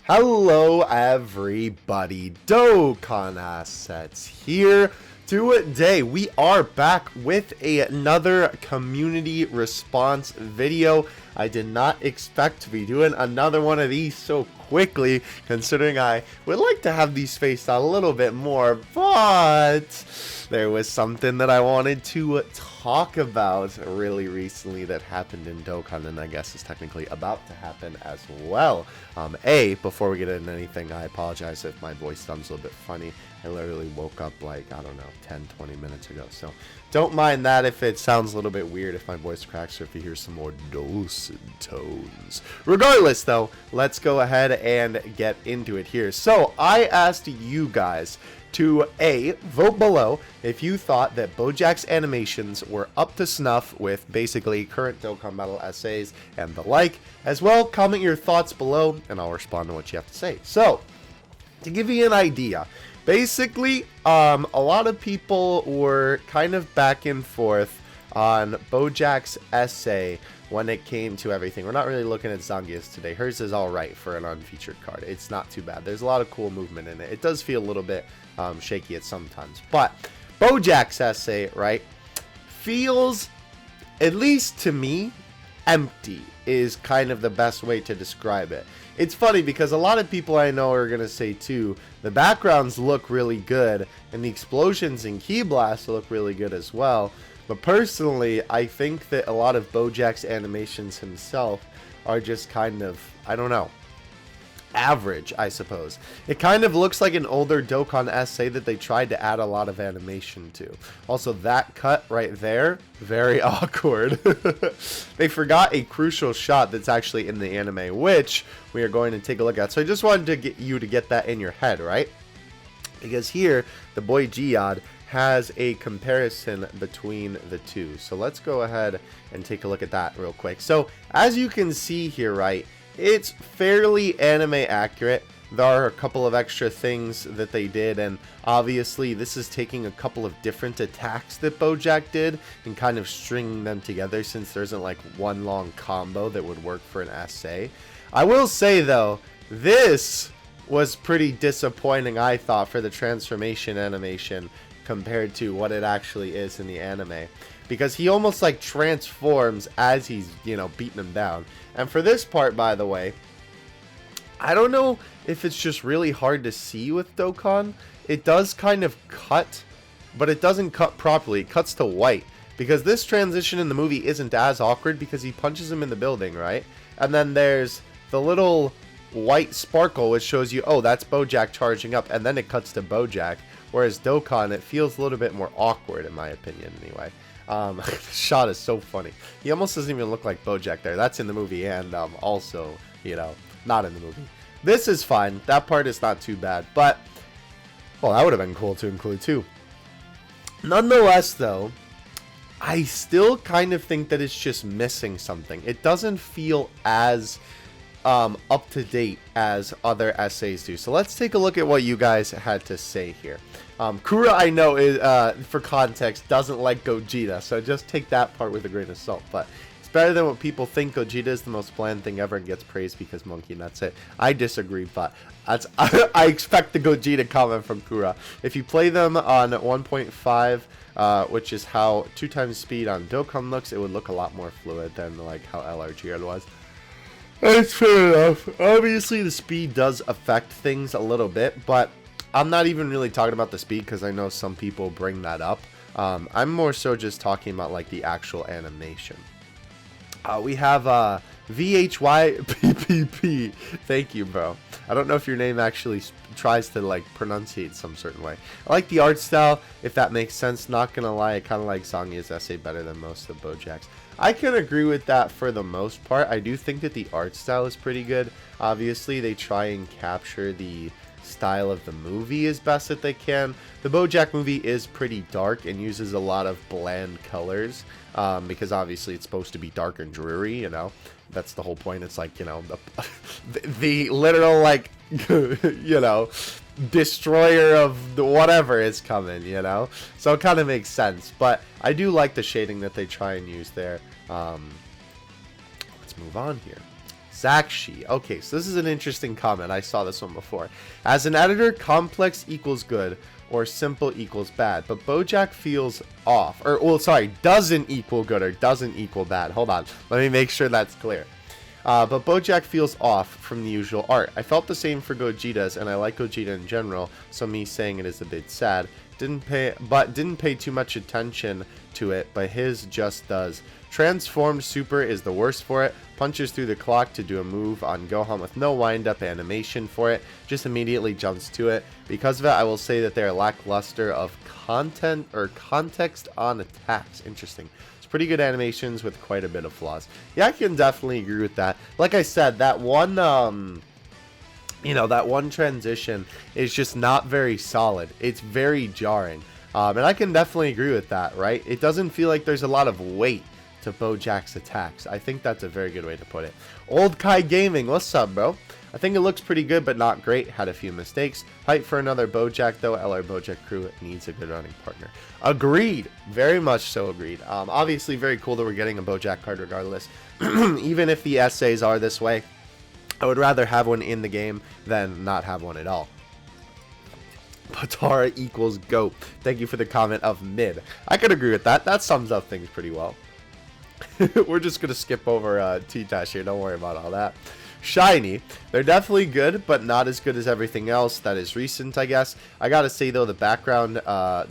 Hello everybody, Dokkan Assets here. Today we are back with another community response video. I did not expect to be doing another one of these so quickly, considering I would like to have these spaced out a little bit more, but there was something that I wanted to talk about really recently that happened in Dokkan, and I guess is technically about to happen as well. Before we get into anything, I apologize if my voice sounds a little bit funny. I literally woke up like, I don't know, 10-20 minutes ago, so don't mind that if it sounds a little bit weird, if my voice cracks, or if you hear some more dulcet tones. Regardless, though, let's go ahead and get into it here. So, I asked you guys to vote below if you thought that Bojack's animations were up to snuff with basically current Dokkan Battle essays and the like. As well, comment your thoughts below, and I'll respond to what you have to say. So, to give you an idea, basically, a lot of people were kind of back and forth on Bojack's essay when it came to everything. We're not really looking at Zangia's today. Hers is alright for an unfeatured card. It's not too bad. There's a lot of cool movement in it. It does feel a little bit shaky at sometimes. But Bojack's essay, right, feels, at least to me, empty is kind of the best way to describe it. It's funny because a lot of people I know are going to say too, the backgrounds look really good and the explosions in Ki Blast look really good as well. But personally, I think that a lot of Bojack's animations himself are just kind of, I don't know, average, I suppose. It kind of looks like an older Dokkan essay that they tried to add a lot of animation to. Also, that cut right there, very awkward. They forgot a crucial shot that's actually in the anime, which we are going to take a look at. So I just wanted to get you to get that in your head, right? Because here, the boy Geod has a comparison between the two. So let's go ahead and take a look at that real quick. So as you can see here, right, it's fairly anime accurate. There are a couple of extra things that they did, and obviously this is taking a couple of different attacks that Bojack did and kind of stringing them together, since there isn't like one long combo that would work for an essay. I will say though, this was pretty disappointing, I thought, for the transformation animation compared to what it actually is in the anime, because he almost like transforms as he's, you know, beating him down. And for this part, by the way, I don't know if it's just really hard to see with Dokkan. It does kind of cut, but it doesn't cut properly. It cuts to white, because this transition in the movie isn't as awkward because he punches him in the building, right? And then there's the little white sparkle which shows you, oh, that's Bojack charging up, and then it cuts to Bojack. Whereas Dokkan, it feels a little bit more awkward, in my opinion, anyway. The shot is so funny. He almost doesn't even look like Bojack there. That's in the movie, and also, you know, not in the movie. This is fine. That part is not too bad, but, well, that would have been cool to include too. Nonetheless, though, I still kind of think that it's just missing something. It doesn't feel as up to date as other essays do. So let's take a look at what you guys had to say here. Kura, I know, is for context, doesn't like Gogeta, so just take that part with a grain of salt. But it's better than what people think. Gogeta is the most bland thing ever and gets praised because monkey nuts it. I disagree, but that's I expect the Gogeta comment from Kura. If you play them on 1.5, which is how 2 times speed on Dokkan looks, it would look a lot more fluid than like how LRGR was. That's fair enough. Obviously, the speed does affect things a little bit, but I'm not even really talking about the speed because I know some people bring that up. I'm more so just talking about like the actual animation. We have VHYPPP. Thank you, bro. I don't know if your name actually tries to like pronunciate some certain way. I like the art style, if that makes sense. Not gonna lie, I kind of like Zangia's essay better than most of Bojack's. I can agree with that for the most part. I do think that the art style is pretty good. Obviously, they try and capture the style of the movie as best that they can. The Bojack movie is pretty dark and uses a lot of bland colors, because obviously it's supposed to be dark and dreary, you know. That's the whole point. It's like, you know, the literal, like, you know, destroyer of the whatever is coming, you know. So it kind of makes sense. But I do like the shading that they try and use there. Let's move on here. Zakshi. Okay, so this is an interesting comment. I saw this one before. As an editor, complex equals good or simple equals bad, but Bojack feels off. Or, well, sorry, doesn't equal good or doesn't equal bad. Hold on. Let me make sure that's clear. But Bojack feels off from the usual art. I felt the same for Gogeta's, and I like Gogeta in general, so me saying it is a bit sad. Didn't pay too much attention to it, but his just does. Transformed Super is the worst for it. Punches through the clock to do a move on Gohan with no wind-up animation for it. Just immediately jumps to it. Because of it, I will say that they are lackluster of content or context on attacks. Interesting. It's pretty good animations with quite a bit of flaws. Yeah, I can definitely agree with that. Like I said, that one that one transition is just not very solid. It's very jarring. And I can definitely agree with that, right? It doesn't feel like there's a lot of weight to Bojack's attacks. I think that's a very good way to put it. Old Kai Gaming, what's up, bro? I think it looks pretty good, but not great. Had a few mistakes. Hype for another Bojack, though. LR Bojack crew needs a good running partner. Agreed. Very much so agreed. Obviously, very cool that we're getting a Bojack card regardless. Even if the essays are this way, I would rather have one in the game than not have one at all. Patara equals GOAT. Thank you for the comment of mid. I could agree with that. That sums up things pretty well. We're just going to skip over T-Tash here. Don't worry about all that. Shiny. They're definitely good, but not as good as everything else that is recent, I guess. I gotta say, though, the background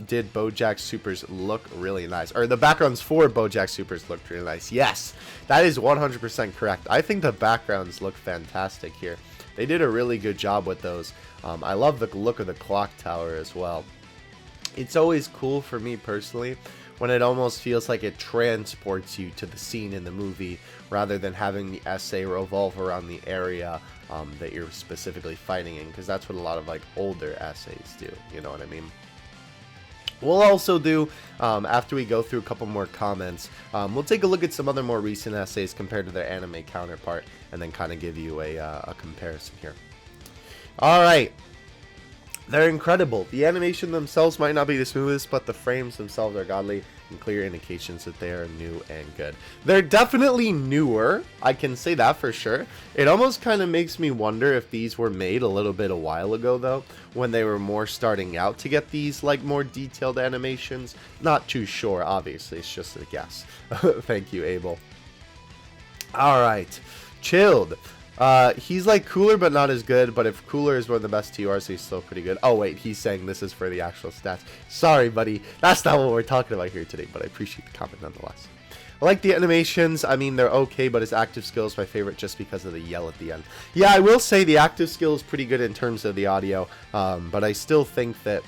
did Bojack Supers look really nice. Or the backgrounds for Bojack Supers looked really nice. Yes, that is 100% correct. I think the backgrounds look fantastic here. They did a really good job with those. I love the look of the clock tower as well. It's always cool for me personally when it almost feels like it transports you to the scene in the movie rather than having the essay revolve around the area that you're specifically fighting in, because that's what a lot of like older essays do, you know what I mean? We'll also do, after we go through a couple more comments, we'll take a look at some other more recent essays compared to their anime counterpart, and then kind of give you a comparison here. Alright. They're incredible. The animation themselves might not be the smoothest, but the frames themselves are godly and clear indications that they are new and good. They're definitely newer. I can say that for sure. It almost kind of makes me wonder if these were made a little bit a while ago, though, when they were more starting out to get these like more detailed animations. Not too sure, obviously. It's just a guess. Thank you, Abel. Alright. Chilled. He's like cooler but not as good, but if cooler is one of the best TRs, he's still pretty good. Oh wait, he's saying this is for the actual stats. Sorry buddy, that's not what we're talking about here today, but I appreciate the comment nonetheless. I like the animations. I mean, they're okay, but his active skill is my favorite just because of the yell at the end. Yeah, I will say the active skill is pretty good in terms of the audio, but I still think that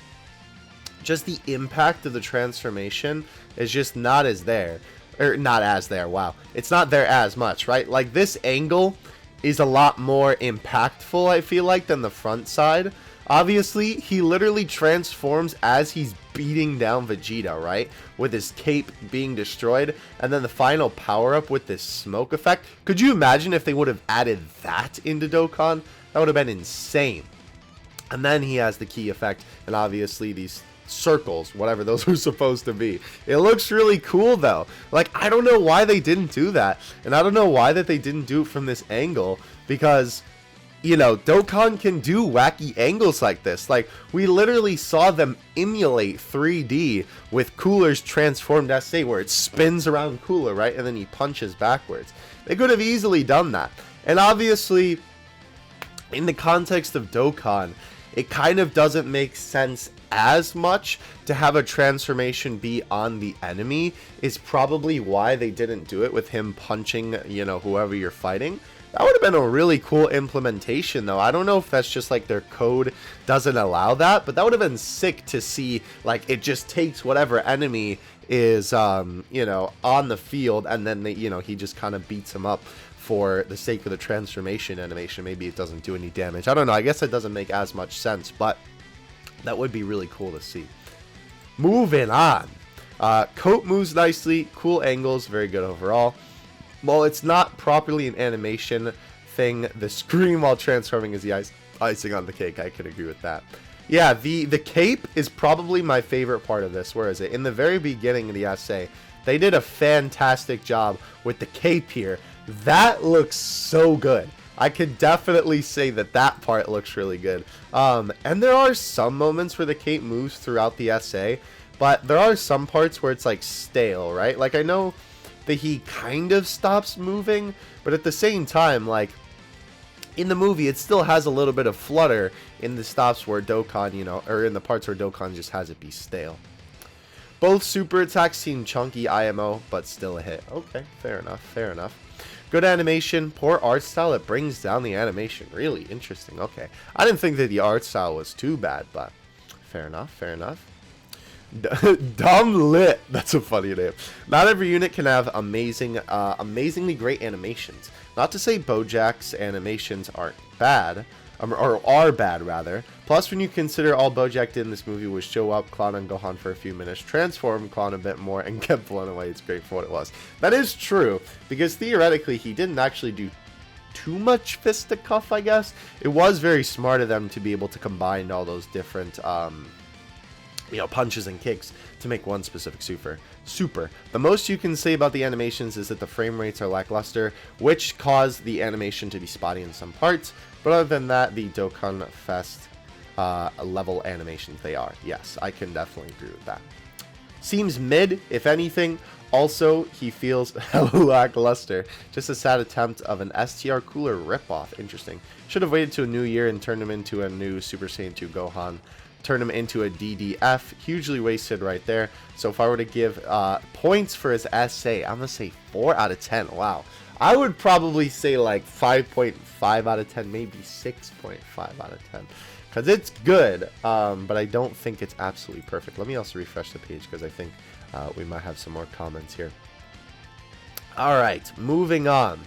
just the impact of the transformation is just not as there. Or not as there, wow. It's not there as much, right? Like this angle is a lot more impactful, I feel like, than the front side. Obviously, he literally transforms as he's beating down Vegeta, right? With his cape being destroyed, and then the final power-up with this smoke effect. Could you imagine if they would have added that into Dokkan? That would have been insane. And then he has the key effect, and obviously these circles, whatever those were supposed to be. It looks really cool though. Like, I don't know why they didn't do that, and I don't know why that they didn't do it from this angle, because, you know, Dokkan can do wacky angles like this. Like, we literally saw them emulate 3D with Cooler's transformed SA, where it spins around Cooler, right, and then he punches backwards. They could have easily done that, and obviously in the context of Dokkan, it kind of doesn't make sense as much to have a transformation be on the enemy, is probably why they didn't do it with him punching, you know, whoever you're fighting. That would have been a really cool implementation though. I don't know if that's just like their code doesn't allow that, but that would have been sick to see. Like, it just takes whatever enemy is you know, on the field, and then they, you know, he just kind of beats him up for the sake of the transformation animation. Maybe it doesn't do any damage. I don't know. I guess it doesn't make as much sense, but that would be really cool to see. Moving on. Coat moves nicely. Cool angles. Very good overall. While it's not properly an animation thing, the scream while transforming is the icing on the cake. I can agree with that. Yeah, the cape is probably my favorite part of this. Where is it? In the very beginning of the essay, they did a fantastic job with the cape here, That looks so good. I could definitely say that that part looks really good. And there are some moments where the cape moves throughout the SA, but there are some parts where it's like stale, right? Like I know that he kind of stops moving, but at the same time, like in the movie, it still has a little bit of flutter in the stops where Dokkan, you know, or in the parts where Dokkan just has it be stale. Both super attacks seem chunky IMO, but still a hit. Okay, fair enough, fair enough. Good animation, poor art style, it brings down the animation. Really interesting, okay. I didn't think that the art style was too bad, but fair enough, fair enough. Dumb lit. That's a funny name. Not every unit can have amazingly great animations. Not to say Bojack's animations aren't bad, or are bad rather. Plus, when you consider all Bojack did in this movie was show up, clown on Gohan for a few minutes, transform, clown a bit more, and get blown away. It's great for what it was. That is true, because theoretically he didn't actually do too much fisticuff, I guess. It was very smart of them to be able to combine all those different you know, punches and kicks to make one specific super. The most you can say about the animations is that the frame rates are lackluster, which cause the animation to be spotty in some parts, but other than that, the Dokkan Fest level animations, they are. Yes, I can definitely agree with that. Seems mid, if anything. Also, he feels hella lackluster. Just a sad attempt of an STR Cooler ripoff. Interesting. Should have waited to a new year and turned him into a new Super Saiyan 2 Gohan. Turn him into a DDF. Hugely wasted right there. So if I were to give points for his SA, I'm going to say 4 out of 10. Wow. I would probably say like 5.5 out of 10, maybe 6.5 out of 10. Because it's good, but I don't think it's absolutely perfect. Let me also refresh the page because I think we might have some more comments here. Alright, moving on.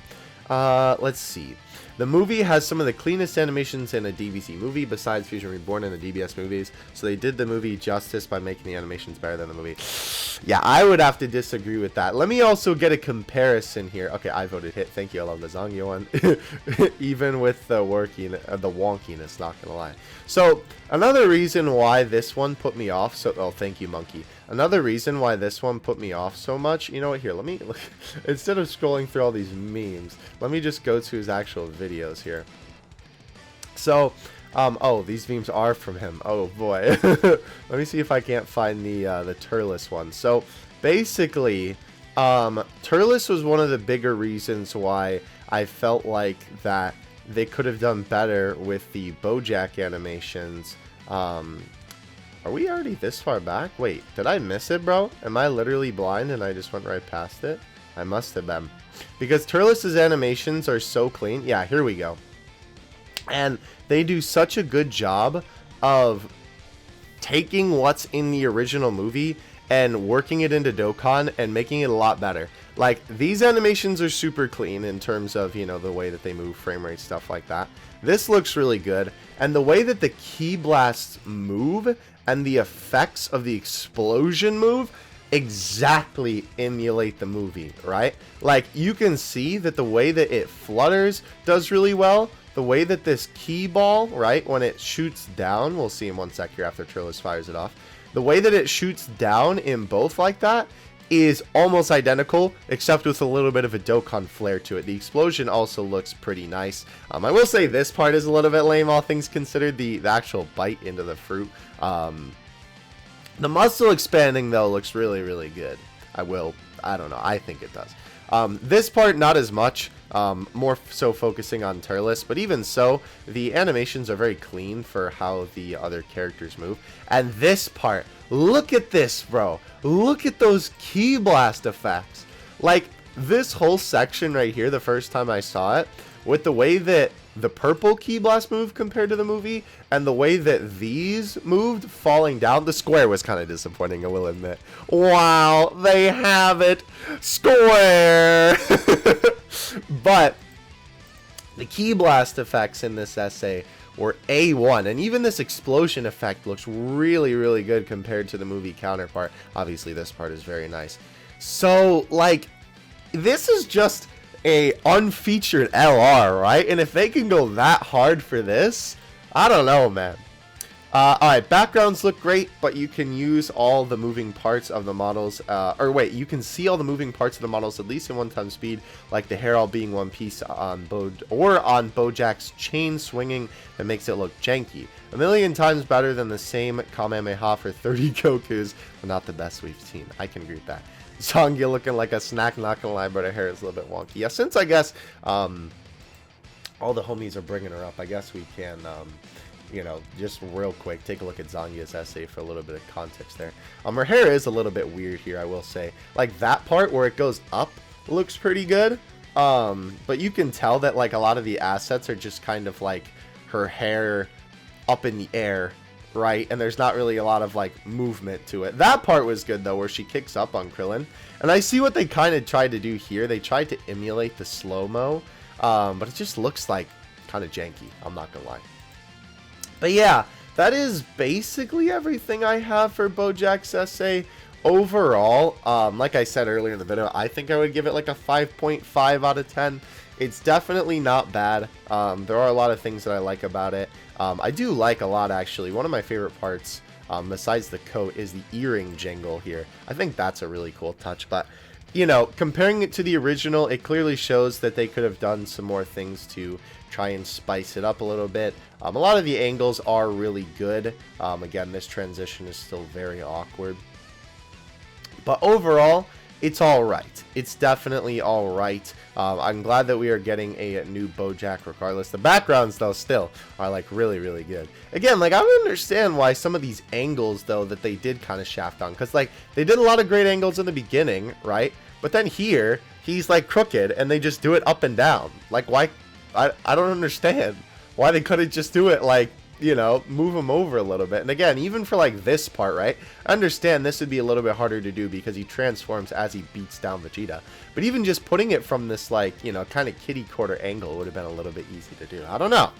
Let's see. The movie has some of the cleanest animations in a DBZ movie besides Fusion Reborn and the DBS movies, so they did the movie justice by making the animations better than the movie. Yeah, I would have to disagree with that. Let me also get a comparison here. Okay, I voted hit. Thank you. I love the Zangyo one. Even with the wonkiness, not gonna lie. So, another reason why this one put me off, oh, thank you, Monkey. Another reason why this one put me off so much, you know what, here, let me, instead of scrolling through all these memes, let me just go to his actual videos here. So, oh, these memes are from him. Oh, boy. Let me see if I can't find the Turles one. So, basically, Turles was one of the bigger reasons why I felt like that they could have done better with the Bojack animations. Are we already this far back? Wait, did I miss it, bro? Am I literally blind and I just went right past it? I must have been. Because Turles' animations are so clean. Yeah, here we go. And they do such a good job of taking what's in the original movie and working it into Dokkan and making it a lot better. Like, these animations are super clean in terms of, you know, the way that they move, frame rate, stuff like that. This looks really good. And the way that the Ki Blasts move and the effects of the explosion move exactly emulate the movie, right? Like, you can see that the way that it flutters does really well. The way that this Ki Ball, right, when it shoots down, we'll see in 1 sec here after Turles fires it off. The way that it shoots down in both like that is almost identical, except with a little bit of a Dokkan flair to it. The explosion also looks pretty nice. I will say this part is a little bit lame, all things considered. The actual bite into the fruit. The muscle expanding, though, looks really, really good. I don't know. I think it does. This part, not as much. More so focusing on Turles, but even so, the animations are very clean for how the other characters move. And this part, look at this, bro. Look at those Ki Blast effects. Like, this whole section right here, the first time I saw it, with the way that the purple Ki Blast moved compared to the movie, and the way that these moved falling down, the square was kind of disappointing, I will admit. Wow, they have it. Square! But the Ki Blast effects in this essay were A1, and even this explosion effect looks really, really good compared to the movie counterpart. Obviously, this part is very nice. So, like, this is just a unfeatured LR, right? And if they can go that hard for this, I don't know, man. Alright, backgrounds look great, but you can use all the moving parts of the models, you can see all the moving parts of the models at least in 1x speed, like the hair all being one piece on Bojack's chain swinging that makes it look janky. A million times better than the same Kamehameha for 30 Gokus, but not the best we've seen. I can agree with that. Zangia looking like a snack, not gonna lie, but her hair is a little bit wonky. Yeah, since I guess, all the homies are bringing her up, I guess we can, you know, just real quick, take a look at Zangia's essay for a little bit of context there. Her hair is a little bit weird here, I will say. Like, that part where it goes up looks pretty good. But you can tell that, like, a lot of the assets are just kind of, like, her hair up in the air, right? And there's not really a lot of, like, movement to it. That part was good, though, where she kicks up on Krillin. And I see what they kind of tried to do here. They tried to emulate the slow-mo, but it just looks, like, kind of janky. I'm not gonna lie. But yeah, that is basically everything I have for Bojack's essay. Overall, like I said earlier in the video, I think I would give it like a 5.5 out of 10. It's definitely not bad. There are a lot of things that I like about it. I do like a lot, actually. One of my favorite parts, besides the coat, is the earring jingle here. I think that's a really cool touch, but you know, comparing it to the original, it clearly shows that they could have done some more things to try and spice it up a little bit. A lot of the angles are really good. Again, this transition is still very awkward. But overall, it's alright. It's definitely alright. I'm glad that we are getting a new Bojack regardless. The backgrounds, though, still are, like, really, really good. Again, like, I don't understand why some of these angles, though, that they did kind of shaft on. Because, like, they did a lot of great angles in the beginning, right? But then here, he's, like, crooked, and they just do it up and down. Like, why? I don't understand why they couldn't just do it, like, you know, move him over a little bit. And again, even for like this part, right, I understand this would be a little bit harder to do because he transforms as he beats down Vegeta, but even just putting it from this, like, you know, kind of kitty quarter angle would have been a little bit easy to do. I don't know,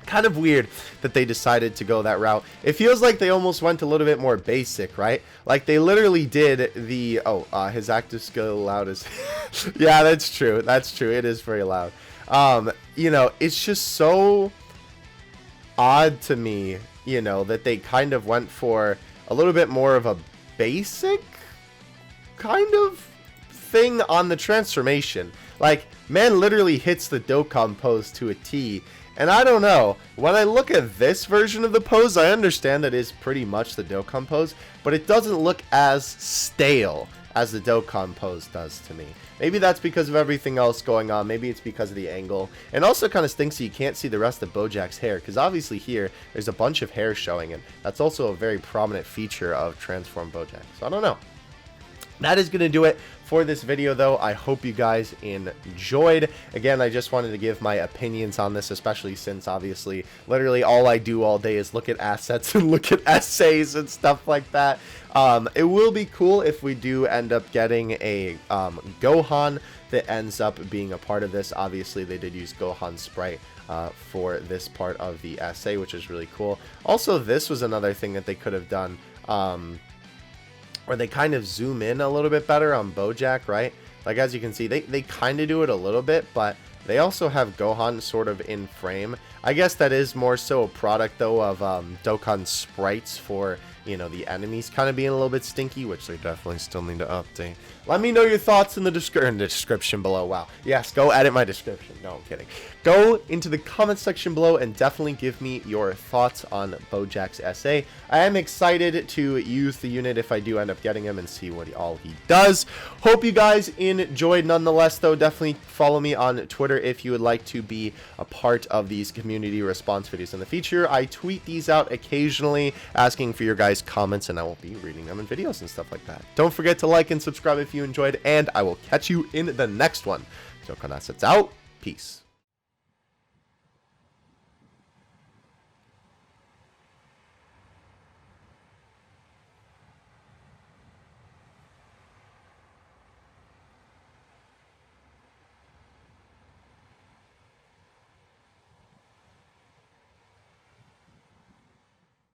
kind of weird that they decided to go that route. It feels like they almost went a little bit more basic, right? Like they literally did the his active skill loud is yeah, that's true, it is very loud. You know, it's just so odd to me, you know, that they kind of went for a little bit more of a basic kind of thing on the transformation. Like, man literally hits the Dokkan pose to a T, and I don't know, when I look at this version of the pose, I understand that it's pretty much the Dokkan pose, but it doesn't look as stale as the Dokkan pose does to me. Maybe that's because of everything else going on. Maybe it's because of the angle. And also kind of stinks that you can't see the rest of Bojack's hair, because obviously here, there's a bunch of hair showing, and that's also a very prominent feature of Transform Bojack. So I don't know. That is going to do it for this video, though. I hope you guys enjoyed. Again, I just wanted to give my opinions on this, especially since, obviously, literally all I do all day is look at assets and look at essays and stuff like that. It will be cool if we do end up getting a Gohan that ends up being a part of this. Obviously, they did use Gohan Sprite for this part of the essay, which is really cool. Also, this was another thing that they could have done, where they kind of zoom in a little bit better on Bojack, right? Like, as you can see, they kind of do it a little bit, but they also have Gohan sort of in frame. I guess that is more so a product, though, of Dokkan sprites for, you know, the enemies kind of being a little bit stinky, which they definitely still need to update. Let me know your thoughts in the description below. Wow. Yes, go edit my description. No, I'm kidding. Go into the comment section below and definitely give me your thoughts on Bojack's essay. I am excited to use the unit if I do end up getting him and see what all he does. Hope you guys enjoyed nonetheless, though. Definitely follow me on Twitter if you would like to be a part of these community response videos in the future. I tweet these out occasionally asking for your guys' comments, and I will be reading them in videos and stuff like that. Don't forget to like and subscribe if you enjoyed, and I will catch you in the next one. Dokkan Assets out. Peace.